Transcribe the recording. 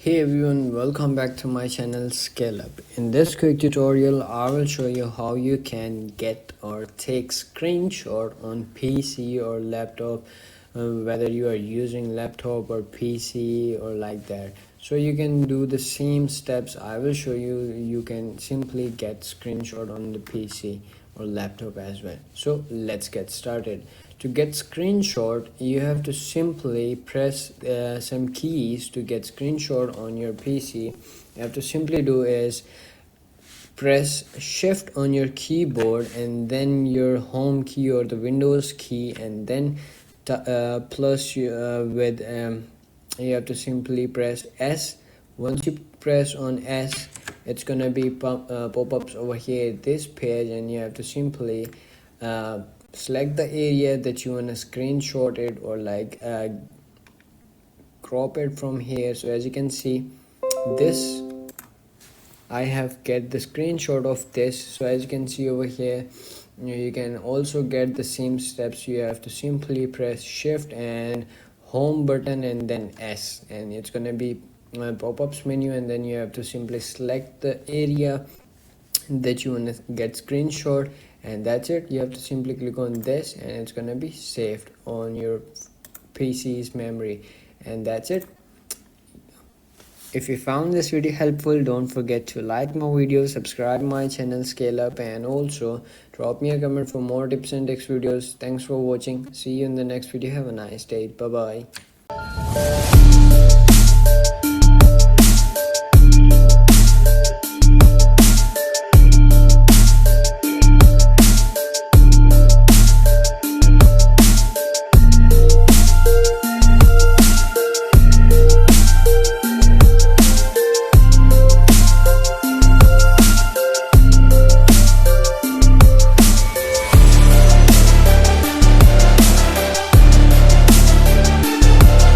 Hey everyone, welcome back to my channel Scale Up. In this quick tutorial, I will show you how you can get or take screenshot on PC or laptop, whether you are using laptop or PC or like that. So you can do the same steps I will show you. You can simply get screenshot on the PC or laptop as well. So let's get started. To get screenshot, you have to simply press some keys to get screenshot on your PC. You have to simply do is press shift on your keyboard and then your home key or the Windows key, and then plus you you have to simply press S. Once you press on S, it's gonna be pop-ups over here this page, and you have to simply select the area that you want to screenshot it or crop it from here. So as you can see, this I have get the screenshot of this. So as you can see over here, you can also get the same steps. You have to simply press shift and home button and then S, and it's gonna be pop-ups menu, and then you have to simply select the area that you want to get screenshot, and that's it. You have to simply click on this and it's gonna be saved on your PC's memory, and that's it. If you found this video helpful, don't forget to like my video, subscribe my channel Scale Up, and also drop me a comment for more tips and tricks videos. Thanks for watching. See you in the next video. Have a nice day. Bye bye.